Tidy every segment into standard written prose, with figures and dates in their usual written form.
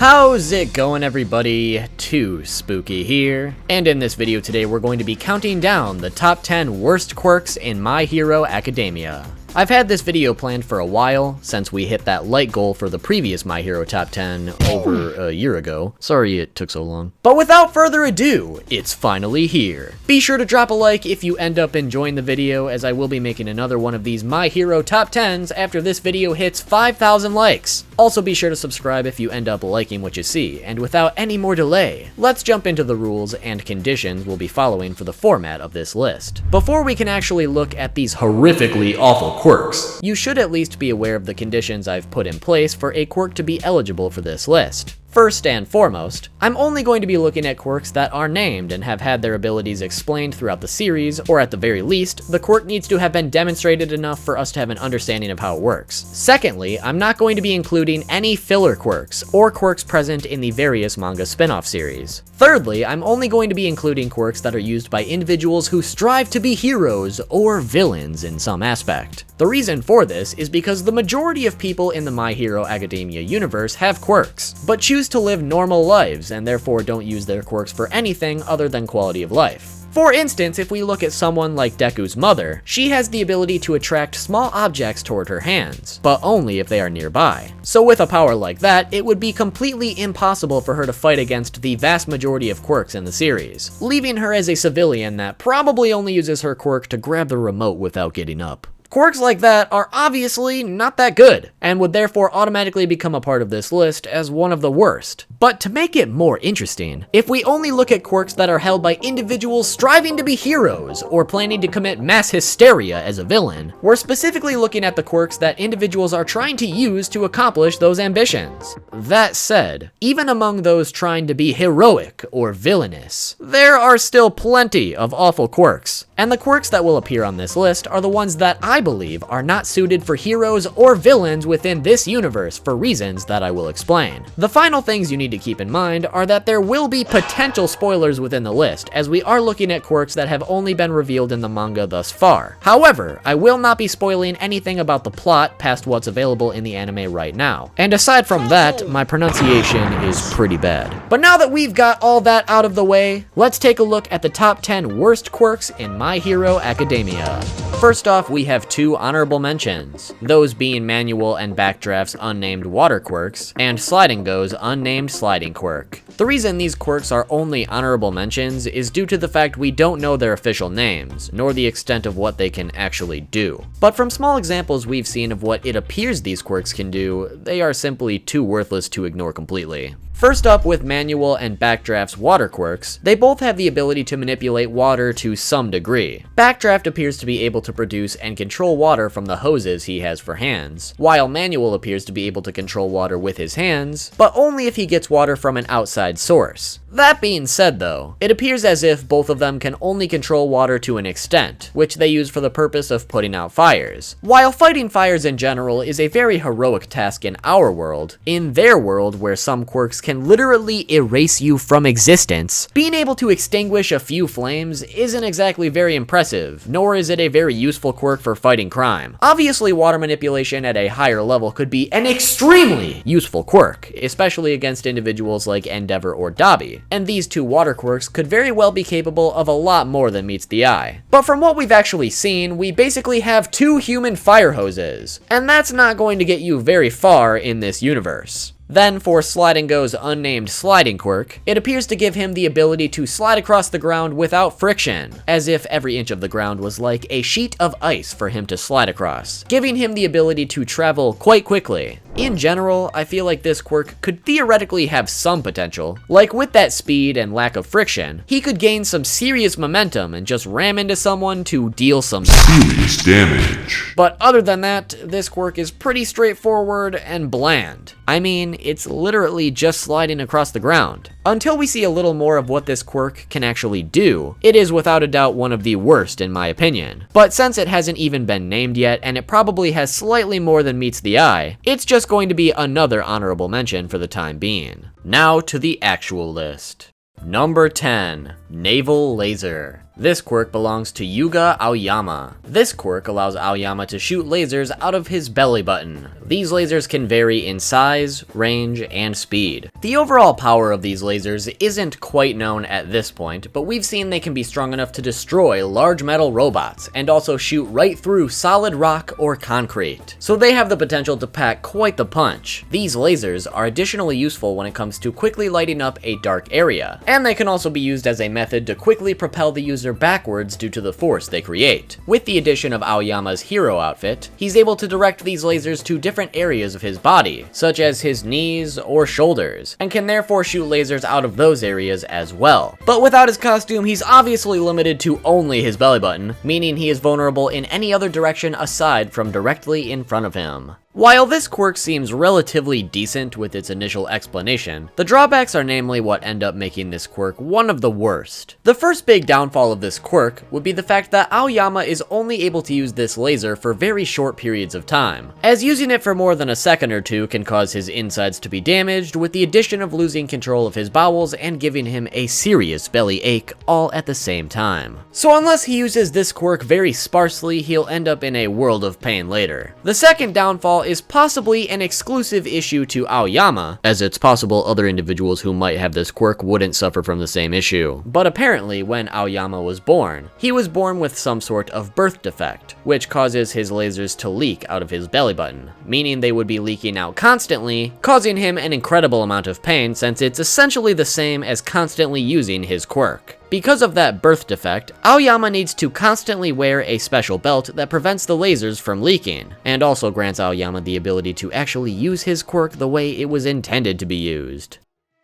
How's it going, everybody? Too Spooky here, and in this video today we're going to be counting down the top 10 worst quirks in My Hero Academia. I've had this video planned for a while, since we hit that light goal for the previous My Hero Top 10 over a year ago. Sorry it took so long. But without further ado, it's finally here. Be sure to drop a like if you end up enjoying the video, as I will be making another one of these My Hero Top 10s after this video hits 5,000 likes. Also be sure to subscribe if you end up liking what you see, and without any more delay, let's jump into the rules and conditions we'll be following for the format of this list. Before we can actually look at these horrifically awful quirks, you should at least be aware of the conditions I've put in place for a quirk to be eligible for this list. First and foremost, I'm only going to be looking at quirks that are named and have had their abilities explained throughout the series, or at the very least, the quirk needs to have been demonstrated enough for us to have an understanding of how it works. Secondly, I'm not going to be including any filler quirks, or quirks present in the various manga spin-off series. Thirdly, I'm only going to be including quirks that are used by individuals who strive to be heroes or villains in some aspect. The reason for this is because the majority of people in the My Hero Academia universe have quirks, but choose to live normal lives and therefore don't use their quirks for anything other than quality of life. For instance, if we look at someone like Deku's mother, she has the ability to attract small objects toward her hands, but only if they are nearby. So with a power like that, it would be completely impossible for her to fight against the vast majority of quirks in the series, leaving her as a civilian that probably only uses her quirk to grab the remote without getting up. Quirks like that are obviously not that good, and would therefore automatically become a part of this list as one of the worst. But to make it more interesting, if we only look at quirks that are held by individuals striving to be heroes, or planning to commit mass hysteria as a villain, we're specifically looking at the quirks that individuals are trying to use to accomplish those ambitions. That said, even among those trying to be heroic or villainous, there are still plenty of awful quirks, and the quirks that will appear on this list are the ones that I believe are not suited for heroes or villains within this universe for reasons that I will explain. The final things you need to keep in mind are that there will be potential spoilers within the list, as we are looking at quirks that have only been revealed in the manga thus far. However, I will not be spoiling anything about the plot past what's available in the anime right now. And aside from that, my pronunciation is pretty bad. But now that we've got all that out of the way, let's take a look at the top 10 worst quirks in My Hero Academia. First off, we have two honorable mentions, those being Manual and Backdraft's unnamed water quirks, and Sliding Go's unnamed sliding quirk. The reason these quirks are only honorable mentions is due to the fact we don't know their official names, nor the extent of what they can actually do. But from small examples we've seen of what it appears these quirks can do, they are simply too worthless to ignore completely. First up, with Manual and Backdraft's water quirks, they both have the ability to manipulate water to some degree. Backdraft appears to be able to produce and control water from the hoses he has for hands, while Manual appears to be able to control water with his hands, but only if he gets water from an outside source. That being said though, it appears as if both of them can only control water to an extent, which they use for the purpose of putting out fires. While fighting fires in general is a very heroic task in our world, in their world where some quirks can literally erase you from existence, being able to extinguish a few flames isn't exactly very impressive, nor is it a very useful quirk for fighting crime. Obviously, water manipulation at a higher level could be an extremely useful quirk, especially against individuals like Endeavor or Dabi, and these two water quirks could very well be capable of a lot more than meets the eye. But from what we've actually seen, we basically have two human fire hoses, and that's not going to get you very far in this universe. Then for Sliding Go's unnamed sliding quirk, it appears to give him the ability to slide across the ground without friction, as if every inch of the ground was like a sheet of ice for him to slide across, giving him the ability to travel quite quickly. In general, I feel like this quirk could theoretically have some potential. Like with that speed and lack of friction, he could gain some serious momentum and just ram into someone to deal some serious damage. But other than that, this quirk is pretty straightforward and bland. I mean, it's literally just sliding across the ground. Until we see a little more of what this quirk can actually do, it is without a doubt one of the worst in my opinion. But since it hasn't even been named yet, and it probably has slightly more than meets the eye, it's just going to be another honorable mention for the time being. Now to the actual list. Number 10, Naval Laser. This quirk belongs to Yuga Aoyama. This quirk allows Aoyama to shoot lasers out of his belly button. These lasers can vary in size, range, and speed. The overall power of these lasers isn't quite known at this point, but we've seen they can be strong enough to destroy large metal robots, and also shoot right through solid rock or concrete. So they have the potential to pack quite the punch. These lasers are additionally useful when it comes to quickly lighting up a dark area, and they can also be used as a method to quickly propel the user backwards due to the force they create. With the addition of Aoyama's hero outfit, he's able to direct these lasers to different areas of his body, such as his knees or shoulders, and can therefore shoot lasers out of those areas as well. But without his costume, he's obviously limited to only his belly button, meaning he is vulnerable in any other direction aside from directly in front of him. While this quirk seems relatively decent with its initial explanation, the drawbacks are namely what end up making this quirk one of the worst. The first big downfall of this quirk would be the fact that Aoyama is only able to use this laser for very short periods of time, as using it for more than a second or two can cause his insides to be damaged, with the addition of losing control of his bowels and giving him a serious belly ache all at the same time. So unless he uses this quirk very sparsely, he'll end up in a world of pain later. The second downfall is possibly an exclusive issue to Aoyama, as it's possible other individuals who might have this quirk wouldn't suffer from the same issue. But apparently when Aoyama was born, he was born with some sort of birth defect, which causes his lasers to leak out of his belly button, meaning they would be leaking out constantly, causing him an incredible amount of pain since it's essentially the same as constantly using his quirk. Because of that birth defect, Aoyama needs to constantly wear a special belt that prevents the lasers from leaking, and also grants Aoyama the ability to actually use his quirk the way it was intended to be used.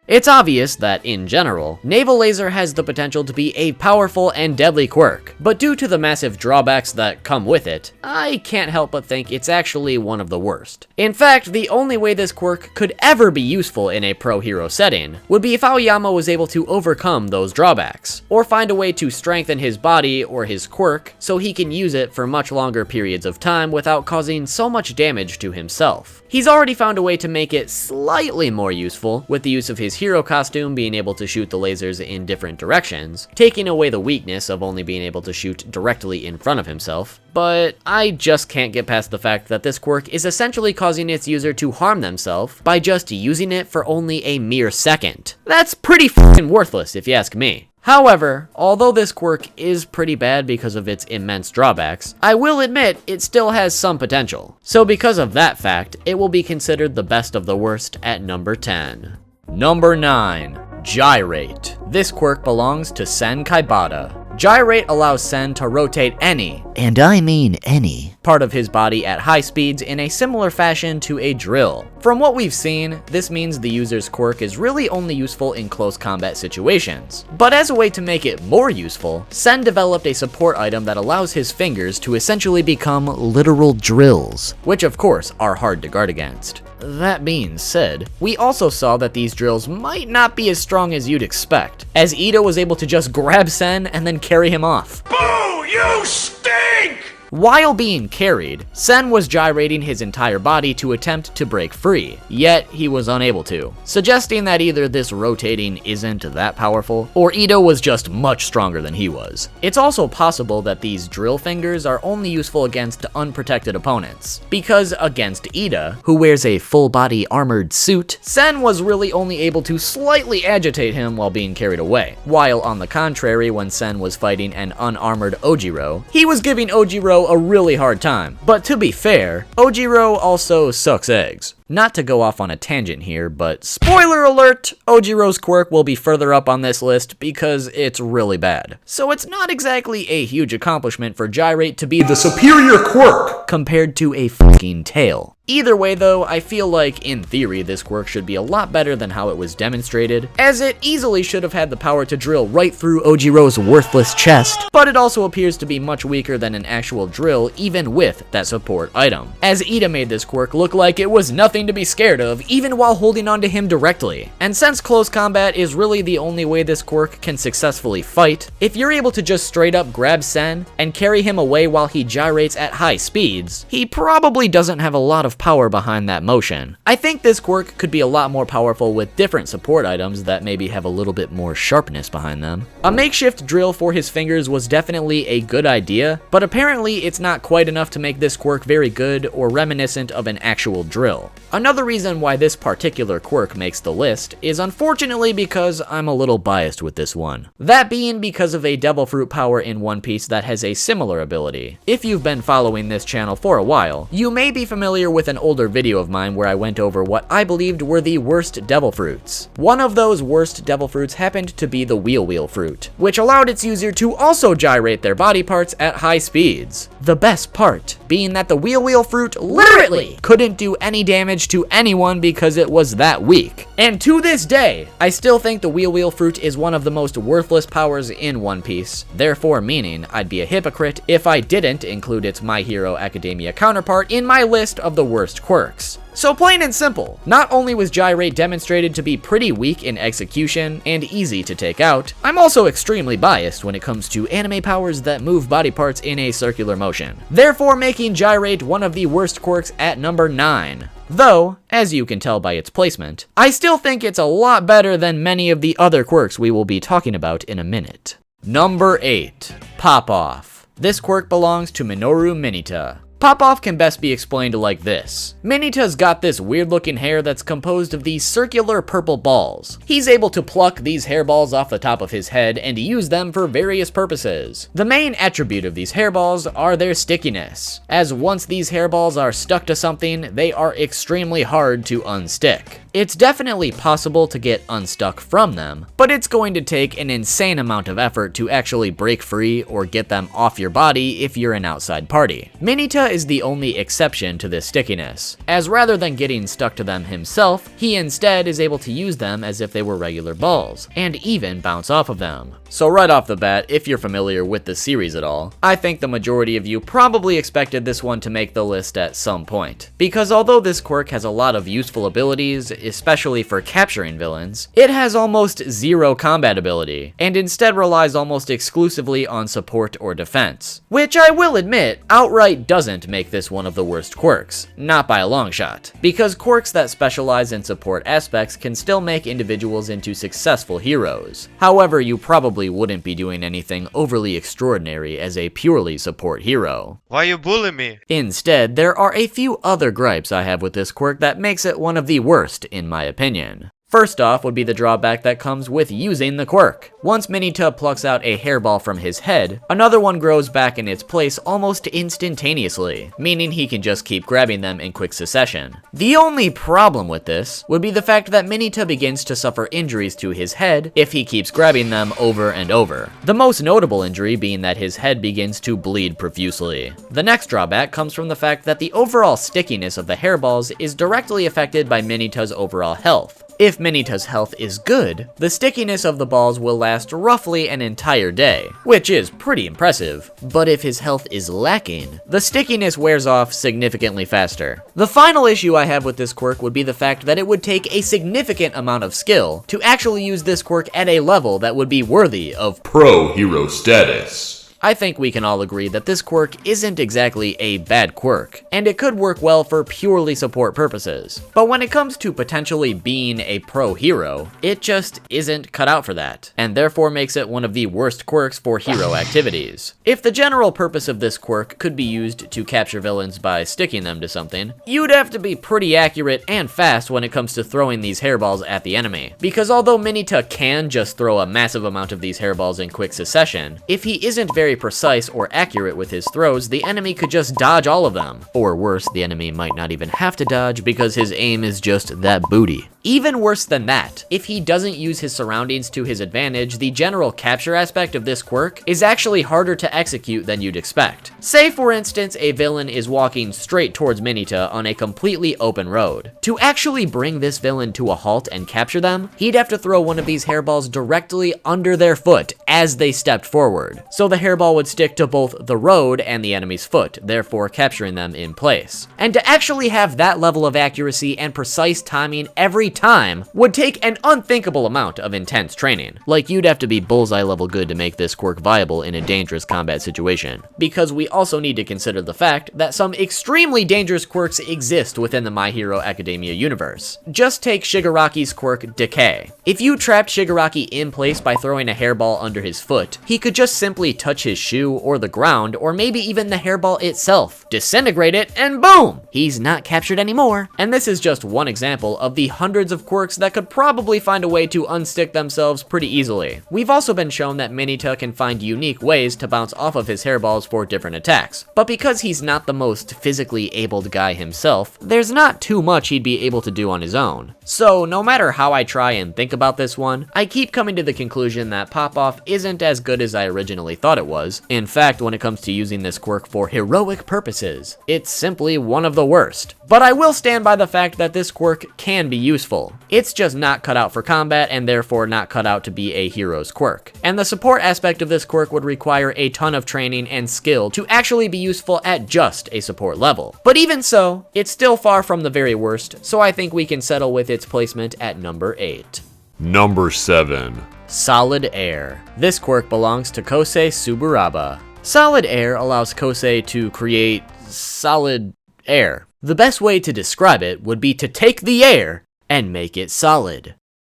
It's obvious that, in general, Naval Laser has the potential to be a powerful and deadly quirk, but due to the massive drawbacks that come with it, I can't help but think it's actually one of the worst. In fact, the only way this quirk could ever be useful in a pro-hero setting would be if Aoyama was able to overcome those drawbacks, or find a way to strengthen his body or his quirk so he can use it for much longer periods of time without causing so much damage to himself. He's already found a way to make it slightly more useful, with the use of his hero costume being able to shoot the lasers in different directions, taking away the weakness of only being able to shoot directly in front of himself. But I just can't get past the fact that this quirk is essentially causing its user to harm themselves by just using it for only a mere second. That's pretty f***ing worthless if you ask me. However, although this quirk is pretty bad because of its immense drawbacks, I will admit it still has some potential. So because of that fact, it will be considered the best of the worst at number 10. Number 9. Gyrate. This quirk belongs to Sen Kaibata. Gyrate allows Sen to rotate any, and I mean any, part of his body at high speeds in a similar fashion to a drill. From what we've seen, this means the user's quirk is really only useful in close combat situations. But as a way to make it more useful, Sen developed a support item that allows his fingers to essentially become literal drills, which of course are hard to guard against. That being said, we also saw that these drills might not be as strong as you'd expect, as Ida was able to just grab Sen and then carry him off. Boo! You stink! While being carried, Sen was gyrating his entire body to attempt to break free, yet he was unable to, suggesting that either this rotating isn't that powerful, or Ito was just much stronger than he was. It's also possible that these drill fingers are only useful against unprotected opponents, because against Ida, who wears a full-body armored suit, Sen was really only able to slightly agitate him while being carried away, while on the contrary, when Sen was fighting an unarmored Ojiro, he was giving Ojiro a really hard time. But to be fair, Ojiro also sucks eggs. Not to go off on a tangent here, but spoiler alert, Ojiro's quirk will be further up on this list because it's really bad. So it's not exactly a huge accomplishment for Gyrate to be the superior quirk compared to a fucking tail. Either way though, I feel like, in theory, this quirk should be a lot better than how it was demonstrated, as it easily should have had the power to drill right through Ojiro's worthless chest, but it also appears to be much weaker than an actual drill even with that support item, as Ida made this quirk look like it was nothing nothing to be scared of, even while holding onto him directly. And since close combat is really the only way this quirk can successfully fight, if you're able to just straight up grab Sen and carry him away while he gyrates at high speeds, he probably doesn't have a lot of power behind that motion. I think this quirk could be a lot more powerful with different support items that maybe have a little bit more sharpness behind them. A makeshift drill for his fingers was definitely a good idea, but apparently it's not quite enough to make this quirk very good or reminiscent of an actual drill. Another reason why this particular quirk makes the list is unfortunately because I'm a little biased with this one. That being because of a devil fruit power in One Piece that has a similar ability. If you've been following this channel for a while, you may be familiar with an older video of mine where I went over what I believed were the worst devil fruits. One of those worst devil fruits happened to be the wheel fruit, which allowed its user to also gyrate their body parts at high speeds. The best part being that the wheel fruit literally couldn't do any damage to anyone because it was that weak. And to this day, I still think the wheel fruit is one of the most worthless powers in One Piece, therefore meaning I'd be a hypocrite if I didn't include its My Hero Academia counterpart in my list of the worst quirks. So plain and simple, not only was Gyrate demonstrated to be pretty weak in execution and easy to take out, I'm also extremely biased when it comes to anime powers that move body parts in a circular motion, therefore making Gyrate one of the worst quirks at number 9. Though, as you can tell by its placement, I still think it's a lot better than many of the other quirks we will be talking about in a minute. Number 8. Popoff. This quirk belongs to Minoru Mineta. Popoff can best be explained like this. Mineta's got this weird looking hair that's composed of these circular purple balls. He's able to pluck these hairballs off the top of his head and use them for various purposes. The main attribute of these hairballs are their stickiness, as once these hairballs are stuck to something, they are extremely hard to unstick. It's definitely possible to get unstuck from them, but it's going to take an insane amount of effort to actually break free or get them off your body if you're an outside party. Mineta is the only exception to this stickiness, as rather than getting stuck to them himself, he instead is able to use them as if they were regular balls, and even bounce off of them. So right off the bat, if you're familiar with the series at all, I think the majority of you probably expected this one to make the list at some point. Because although this quirk has a lot of useful abilities, especially for capturing villains, it has almost zero combat ability, and instead relies almost exclusively on support or defense. Which I will admit, outright doesn't make this one of the worst quirks, not by a long shot. Because quirks that specialize in support aspects can still make individuals into successful heroes. However, you probably wouldn't be doing anything overly extraordinary as a purely support hero. Why you bully me? Instead, there are a few other gripes I have with this quirk that makes it one of the worst in my opinion. First off would be the drawback that comes with using the quirk. Once Mineta plucks out a hairball from his head, another one grows back in its place almost instantaneously, meaning he can just keep grabbing them in quick succession. The only problem with this would be the fact that Mineta begins to suffer injuries to his head if he keeps grabbing them over and over. The most notable injury being that his head begins to bleed profusely. The next drawback comes from the fact that the overall stickiness of the hairballs is directly affected by Mineta's overall health. If Mineta's health is good, the stickiness of the balls will last roughly an entire day, which is pretty impressive. But if his health is lacking, the stickiness wears off significantly faster. The final issue I have with this quirk would be the fact that it would take a significant amount of skill to actually use this quirk at a level that would be worthy of pro hero status. I think we can all agree that this quirk isn't exactly a bad quirk, and it could work well for purely support purposes. But when it comes to potentially being a pro hero, it just isn't cut out for that, and therefore makes it one of the worst quirks for hero activities. If the general purpose of this quirk could be used to capture villains by sticking them to something, you'd have to be pretty accurate and fast when it comes to throwing these hairballs at the enemy. Because although Mineta can just throw a massive amount of these hairballs in quick succession, if he isn't very precise or accurate with his throws, the enemy could just dodge all of them. Or worse, the enemy might not even have to dodge because his aim is just that booty. Even worse than that, if he doesn't use his surroundings to his advantage, the general capture aspect of this quirk is actually harder to execute than you'd expect. Say for instance, a villain is walking straight towards Minita on a completely open road. To actually bring this villain to a halt and capture them, he'd have to throw one of these hairballs directly under their foot as they stepped forward. So the hairball would stick to both the road and the enemy's foot, therefore capturing them in place. And to actually have that level of accuracy and precise timing every time would take an unthinkable amount of intense training. Like, you'd have to be bullseye level good to make this quirk viable in a dangerous combat situation. Because we also need to consider the fact that some extremely dangerous quirks exist within the My Hero Academia universe. Just take Shigaraki's quirk Decay. If you trapped Shigaraki in place by throwing a hairball under his foot, he could just simply touch his shoe or the ground, or maybe even the hairball itself, disintegrate it, and boom! He's not captured anymore. And this is just one example of the hundreds of quirks that could probably find a way to unstick themselves pretty easily. We've also been shown that Minita can find unique ways to bounce off of his hairballs for different attacks, but because he's not the most physically abled guy himself, there's not too much he'd be able to do on his own. So no matter how I try and think about this one, I keep coming to the conclusion that Popoff isn't as good as I originally thought it was. In fact, when it comes to using this quirk for heroic purposes, it's simply one of the worst. But I will stand by the fact that this quirk can be useful. It's just not cut out for combat and therefore not cut out to be a hero's quirk. And the support aspect of this quirk would require a ton of training and skill to actually be useful at just a support level. But even so, it's still far from the very worst, so I think we can settle with its placement at number 8. Number 7. Solid Air. This quirk belongs to Kosei Tsuburaba. Solid Air allows Kosei to create solid air. The best way to describe it would be to take the air and make it solid.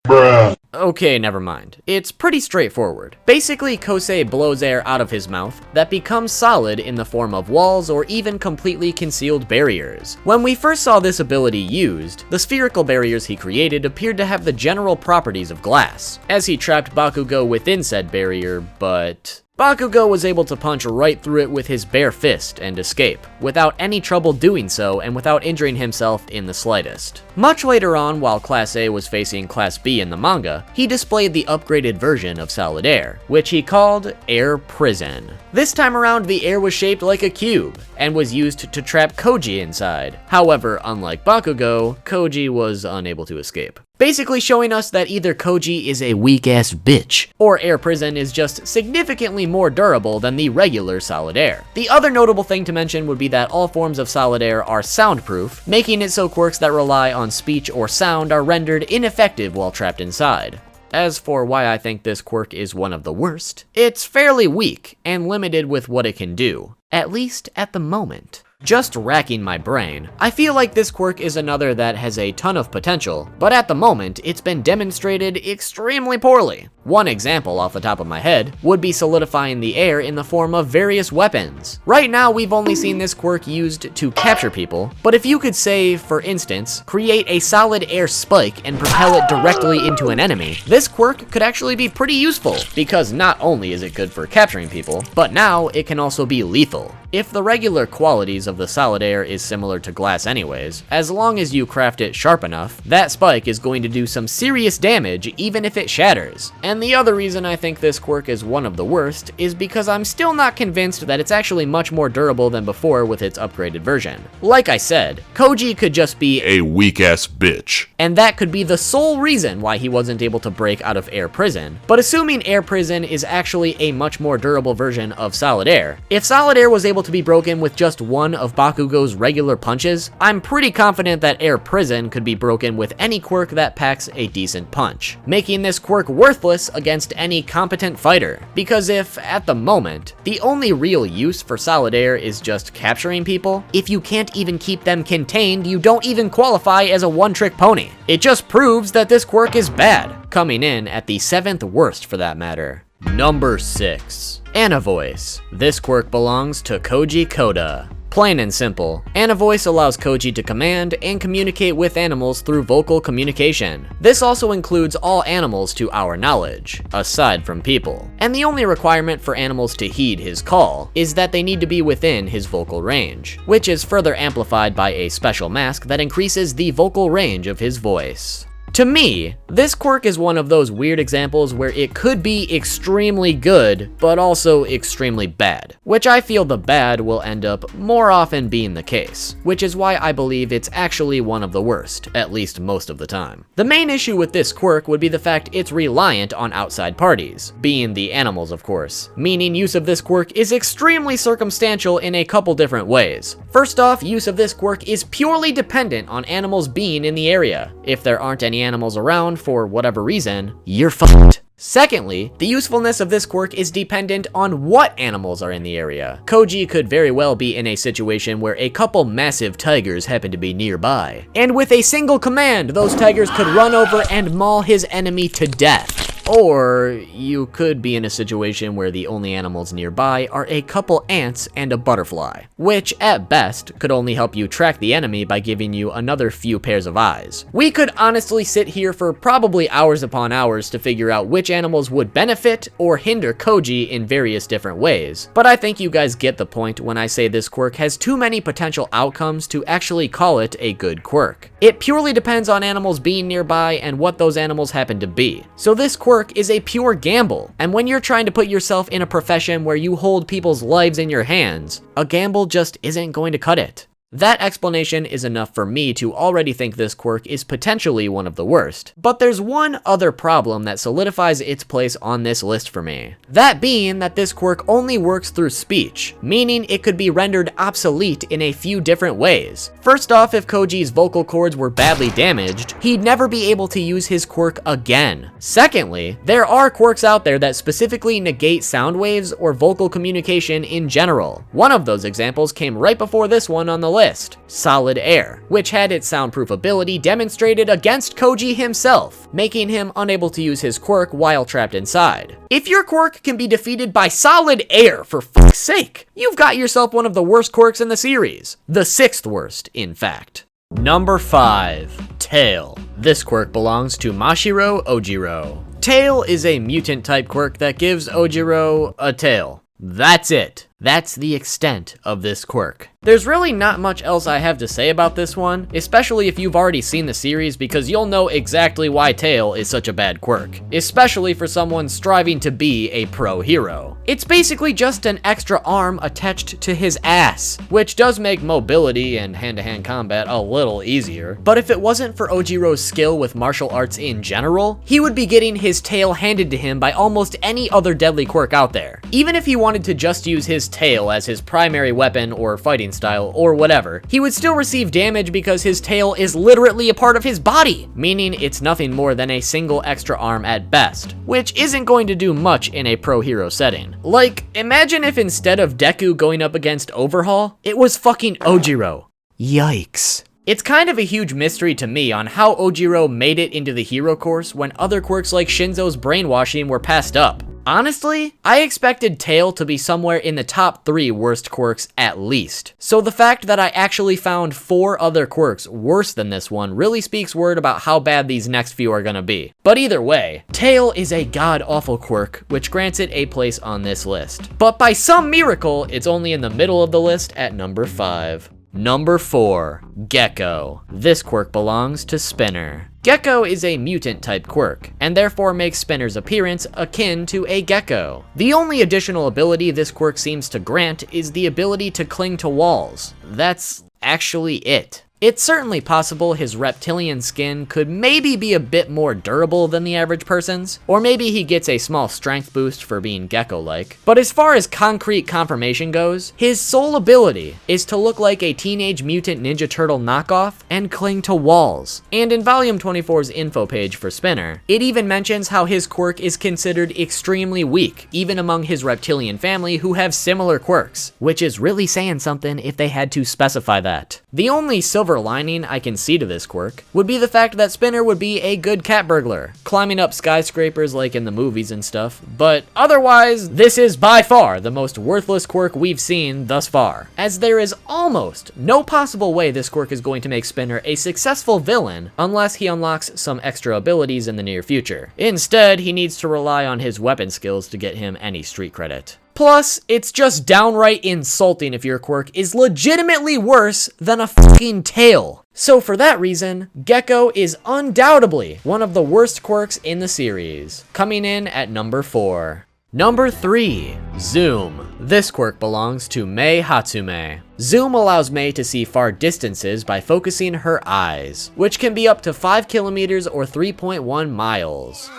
Bruh. Okay, never mind. It's pretty straightforward. Basically, Kosei blows air out of his mouth that becomes solid in the form of walls or even completely concealed barriers. When we first saw this ability used, the spherical barriers he created appeared to have the general properties of glass, as he trapped Bakugo within said barrier, but Bakugo was able to punch right through it with his bare fist and escape, without any trouble doing so and without injuring himself in the slightest. Much later on, while Class A was facing Class B in the manga, he displayed the upgraded version of Solid Air, which he called Air Prison. This time around, the air was shaped like a cube, and was used to trap Koji inside. However, unlike Bakugo, Koji was unable to escape. Basically showing us that either Koji is a weak-ass bitch, or Air Prison is just significantly more durable than the regular Solid Air. The other notable thing to mention would be that all forms of Solid Air are soundproof, making it so quirks that rely on speech or sound are rendered ineffective while trapped inside. As for why I think this quirk is one of the worst, it's fairly weak and limited with what it can do, at least at the moment. Just racking my brain, I feel like this quirk is another that has a ton of potential, but at the moment, it's been demonstrated extremely poorly. One example off the top of my head would be solidifying the air in the form of various weapons. Right now, we've only seen this quirk used to capture people, but if you could say, for instance, create a solid air spike and propel it directly into an enemy, this quirk could actually be pretty useful, because not only is it good for capturing people, but now it can also be lethal. If the regular qualities of the Solid Air is similar to glass anyways, as long as you craft it sharp enough, that spike is going to do some serious damage even if it shatters. And the other reason I think this quirk is one of the worst is because I'm still not convinced that it's actually much more durable than before with its upgraded version. Like I said, Koji could just be A weak-ass bitch. and that could be the sole reason why he wasn't able to break out of Air Prison. But assuming Air Prison is actually a much more durable version of Solid Air, if Solid Air was able to be broken with just one of Bakugo's regular punches, I'm pretty confident that Air Prison could be broken with any quirk that packs a decent punch, making this quirk worthless against any competent fighter. Because if, at the moment, the only real use for Solid Air is just capturing people, if you can't even keep them contained, you don't even qualify as a one-trick pony. It just proves that this quirk is bad, coming in at the 7th worst for that matter. Number 6. Anna Voice. This quirk belongs to Koji Koda. Plain and simple, Anna Voice allows Koji to command and communicate with animals through vocal communication. This also includes all animals to our knowledge, aside from people. And the only requirement for animals to heed his call is that they need to be within his vocal range, which is further amplified by a special mask that increases the vocal range of his voice. To me, this quirk is one of those weird examples where it could be extremely good, but also extremely bad, which I feel the bad will end up more often being the case, which is why I believe it's actually one of the worst, at least most of the time. The main issue with this quirk would be the fact it's reliant on outside parties, being the animals of course, meaning use of this quirk is extremely circumstantial in a couple different ways. First off, use of this quirk is purely dependent on animals being in the area. If there aren't any animals around for whatever reason, you're fucked. Secondly, the usefulness of this quirk is dependent on what animals are in the area. Koji could very well be in a situation where a couple massive tigers happen to be nearby, and with a single command, those tigers could run over and maul his enemy to death. Or you could be in a situation where the only animals nearby are a couple ants and a butterfly, which at best could only help you track the enemy by giving you another few pairs of eyes. We could honestly sit here for probably hours upon hours to figure out which animals would benefit or hinder Koji in various different ways, but I think you guys get the point when I say this quirk has too many potential outcomes to actually call it a good quirk. It purely depends on animals being nearby and what those animals happen to be. So this quirk is a pure gamble, and when you're trying to put yourself in a profession where you hold people's lives in your hands, a gamble just isn't going to cut it. That explanation is enough for me to already think this quirk is potentially one of the worst, but there's one other problem that solidifies its place on this list for me. That being that this quirk only works through speech, meaning it could be rendered obsolete in a few different ways. First off, if Koji's vocal cords were badly damaged, he'd never be able to use his quirk again. Secondly, there are quirks out there that specifically negate sound waves or vocal communication in general. One of those examples came right before this one on the list. Solid Air, which had its soundproof ability demonstrated against Koji himself, making him unable to use his quirk while trapped inside. If your quirk can be defeated by solid air, for fuck's sake, you've got yourself one of the worst quirks in the series. The sixth worst, in fact. Number 5. Tail. This quirk belongs to Mashiro Ojiro. Tail is a mutant type quirk that gives Ojiro a tail. That's it. That's the extent of this quirk. There's really not much else I have to say about this one, especially if you've already seen the series, because you'll know exactly why Tail is such a bad quirk, especially for someone striving to be a pro hero. It's basically just an extra arm attached to his ass, which does make mobility and hand-to-hand combat a little easier, but if it wasn't for Ojiro's skill with martial arts in general, he would be getting his tail handed to him by almost any other deadly quirk out there. Even if he wanted to just use his tail as his primary weapon or fighting style or whatever, he would still receive damage because his tail is literally a part of his body, meaning it's nothing more than a single extra arm at best, which isn't going to do much in a pro hero setting. Like, imagine if instead of Deku going up against Overhaul, it was fucking Ojiro. Yikes. It's kind of a huge mystery to me on how Ojiro made it into the hero course when other quirks like Shinzo's brainwashing were passed up. Honestly, I expected Tail to be somewhere in the top 3 worst quirks at least. So the fact that I actually found 4 other quirks worse than this one really speaks word about how bad these next few are gonna be. But either way, Tail is a god-awful quirk, which grants it a place on this list. But by some miracle, it's only in the middle of the list at number 5. Number 4. Gecko. This quirk belongs to Spinner. Gecko is a mutant type quirk, and therefore makes Spinner's appearance akin to a gecko. The only additional ability this quirk seems to grant is the ability to cling to walls. That's actually it. It's certainly possible his reptilian skin could maybe be a bit more durable than the average person's, or maybe he gets a small strength boost for being gecko-like. But as far as concrete confirmation goes, his sole ability is to look like a Teenage Mutant Ninja Turtle knockoff and cling to walls. And in Volume 24's info page for Spinner, it even mentions how his quirk is considered extremely weak, even among his reptilian family who have similar quirks, which is really saying something if they had to specify that. The only silver lining I can see to this quirk would be the fact that Spinner would be a good cat burglar, climbing up skyscrapers like in the movies and stuff, but otherwise, this is by far the most worthless quirk we've seen thus far, as there is almost no possible way this quirk is going to make Spinner a successful villain unless he unlocks some extra abilities in the near future. Instead, he needs to rely on his weapon skills to get him any street credit. Plus, it's just downright insulting if your quirk is legitimately worse than a fucking tail. So for that reason, Gecko is undoubtedly one of the worst quirks in the series, coming in at number 4. Number 3, Zoom. This quirk belongs to Mei Hatsume. Zoom allows Mei to see far distances by focusing her eyes, which can be up to 5 kilometers or 3.1 miles.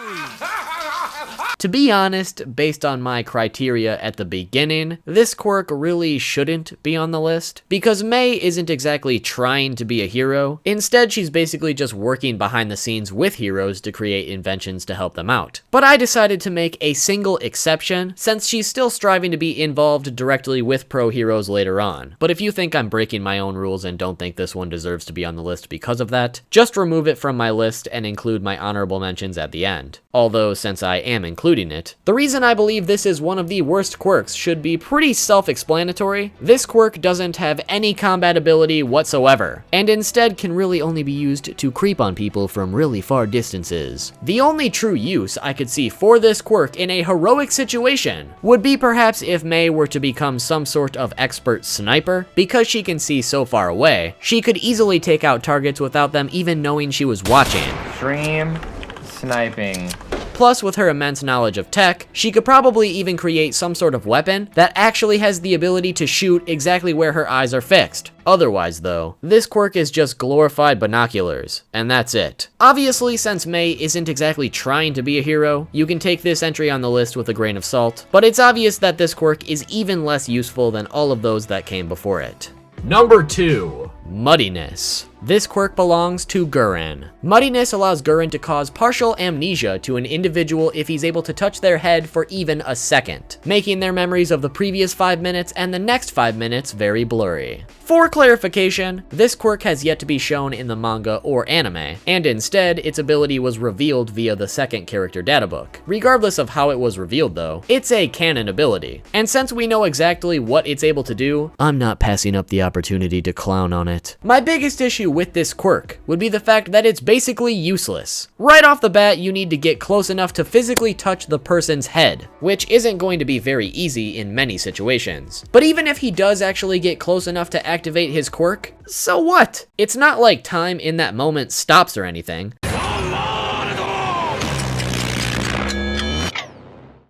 To be honest, based on my criteria at the beginning, this quirk really shouldn't be on the list, because Mei isn't exactly trying to be a hero. Instead, she's basically just working behind the scenes with heroes to create inventions to help them out. But I decided to make a single exception, since she's still striving to be involved directly with pro heroes later on. But if you think I'm breaking my own rules and don't think this one deserves to be on the list because of that, just remove it from my list and include my honorable mentions at the end. Although, since I am including it, the reason I believe this is one of the worst quirks should be pretty self-explanatory. This quirk doesn't have any combat ability whatsoever, and instead can really only be used to creep on people from really far distances. The only true use I could see for this quirk in a heroic situation would be perhaps if Mei were to become some sort of expert sniper. Because she can see so far away, she could easily take out targets without them even knowing she was watching. Stream sniping. Plus, with her immense knowledge of tech, she could probably even create some sort of weapon that actually has the ability to shoot exactly where her eyes are fixed. Otherwise though, this quirk is just glorified binoculars, and that's it. Obviously, since Mei isn't exactly trying to be a hero, you can take this entry on the list with a grain of salt, but it's obvious that this quirk is even less useful than all of those that came before it. Number 2, Muddiness. This quirk belongs to Gurren. Muddiness allows Gurren to cause partial amnesia to an individual if he's able to touch their head for even a second, making their memories of the previous 5 minutes and the next 5 minutes very blurry. For clarification, this quirk has yet to be shown in the manga or anime, and instead, its ability was revealed via the second character databook. Regardless of how it was revealed though, it's a canon ability, and since we know exactly what it's able to do, I'm not passing up the opportunity to clown on it. My biggest issue with this quirk would be the fact that it's basically useless. Right off the bat, you need to get close enough to physically touch the person's head, which isn't going to be very easy in many situations. But even if he does actually get close enough to activate his quirk, so what? It's not like time in that moment stops or anything.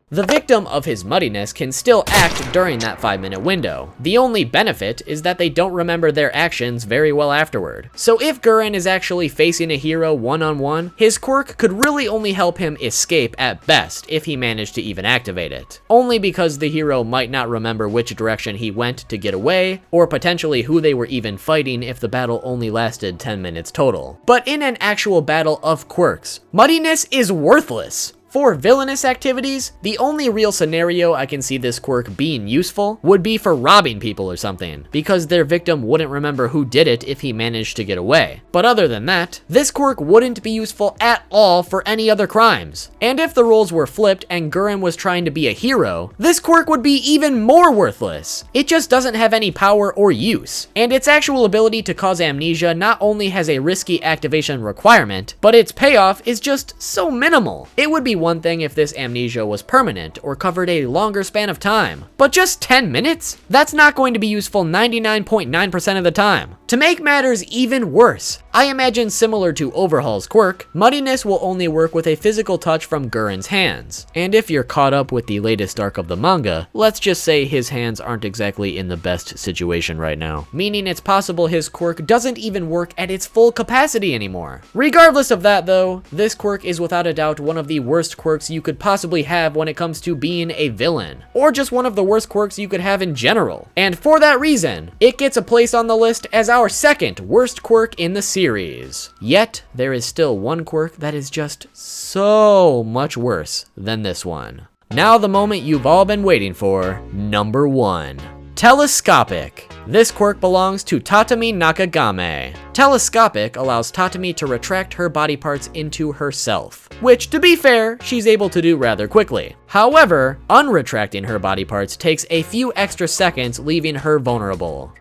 The victim of his muddiness can still act during that 5-minute window. The only benefit is that they don't remember their actions very well afterward. So if Gurren is actually facing a hero one-on-one, his quirk could really only help him escape at best if he managed to even activate it. Only because the hero might not remember which direction he went to get away, or potentially who they were even fighting if the battle only lasted 10 minutes total. But in an actual battle of quirks, muddiness is worthless. For villainous activities, the only real scenario I can see this quirk being useful would be for robbing people or something, because their victim wouldn't remember who did it if he managed to get away. But other than that, this quirk wouldn't be useful at all for any other crimes. And if the roles were flipped and Gurren was trying to be a hero, this quirk would be even more worthless. It just doesn't have any power or use, and its actual ability to cause amnesia not only has a risky activation requirement, but its payoff is just so minimal. It would be one thing if this amnesia was permanent or covered a longer span of time, but just 10 minutes? That's not going to be useful 99.9% of the time. To make matters even worse, I imagine similar to Overhaul's quirk, muddiness will only work with a physical touch from Gurren's hands. And if you're caught up with the latest arc of the manga, let's just say his hands aren't exactly in the best situation right now, meaning it's possible his quirk doesn't even work at its full capacity anymore. Regardless of that though, this quirk is without a doubt one of the worst quirks you could possibly have when it comes to being a villain, or just one of the worst quirks you could have in general. And for that reason, it gets a place on the list as our second worst quirk in the series. Yet, there is still one quirk that is just so much worse than this one. Now the moment you've all been waiting for, number 1. Telescopic. This quirk belongs to Tatami Nakagame. Telescopic allows Tatami to retract her body parts into herself, which, to be fair, she's able to do rather quickly. However, unretracting her body parts takes a few extra seconds, leaving her vulnerable.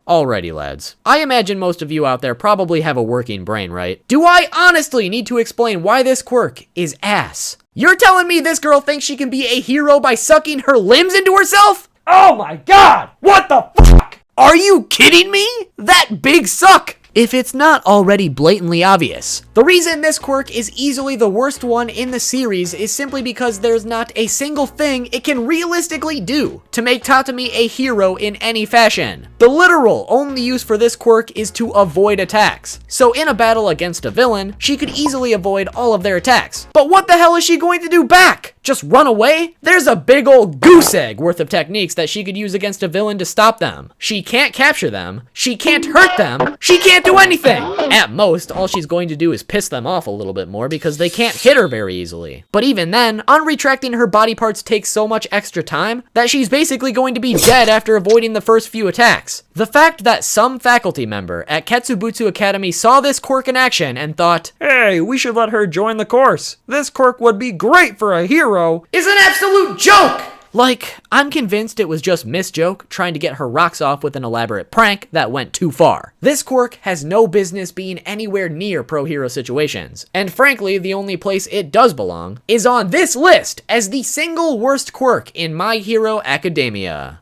Alrighty, lads. I imagine most of you out there probably have a working brain, right? Do I honestly need to explain why this quirk is ass? You're telling me this girl thinks she can be a hero by sucking her limbs into herself? Oh my god! What the fuck? Are you kidding me? That big suck! If it's not already blatantly obvious. The reason this quirk is easily the worst one in the series is simply because there's not a single thing it can realistically do to make Tatami a hero in any fashion. The literal only use for this quirk is to avoid attacks. So in a battle against a villain, she could easily avoid all of their attacks. But what the hell is she going to do back? Just run away? There's a big old goose egg worth of techniques that she could use against a villain to stop them. She can't capture them, she can't hurt them, she can't do anything! At most, all she's going to do is piss them off a little bit more because they can't hit her very easily. But even then, unretracting her body parts takes so much extra time that she's basically going to be dead after avoiding the first few attacks. The fact that some faculty member at Ketsubutsu Academy saw this quirk in action and thought, hey, we should let her join the course. This quirk would be great for a hero, is an absolute joke! Like, I'm convinced it was just Miss Joke trying to get her rocks off with an elaborate prank that went too far. This quirk has no business being anywhere near pro-hero situations, and frankly, the only place it does belong is on this list as the single worst quirk in My Hero Academia.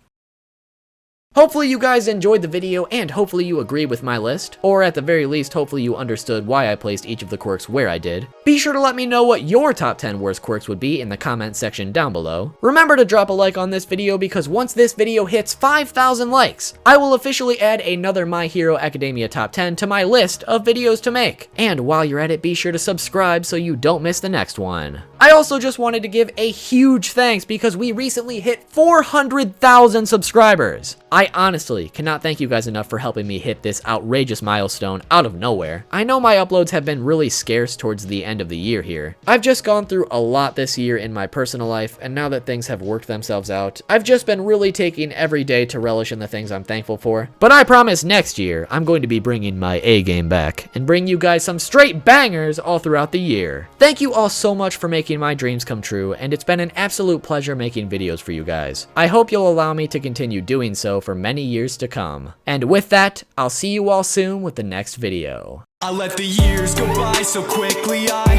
Hopefully you guys enjoyed the video and hopefully you agree with my list, or at the very least hopefully you understood why I placed each of the quirks where I did. Be sure to let me know what your top 10 worst quirks would be in the comment section down below. Remember to drop a like on this video because once this video hits 5,000 likes, I will officially add another My Hero Academia top 10 to my list of videos to make. And while you're at it, be sure to subscribe so you don't miss the next one. I also just wanted to give a huge thanks because we recently hit 400,000 subscribers. I honestly cannot thank you guys enough for helping me hit this outrageous milestone out of nowhere. I know my uploads have been really scarce towards the end of the year here. I've just gone through a lot this year in my personal life, and now that things have worked themselves out, I've just been really taking every day to relish in the things I'm thankful for. But I promise next year, I'm going to be bringing my A game back and bring you guys some straight bangers all throughout the year. Thank you all so much for making my dreams come true, and it's been an absolute pleasure making videos for you guys. I hope you'll allow me to continue doing so for many years to come. And with that, I'll see you all soon with the next video. I let the years go by so quickly, I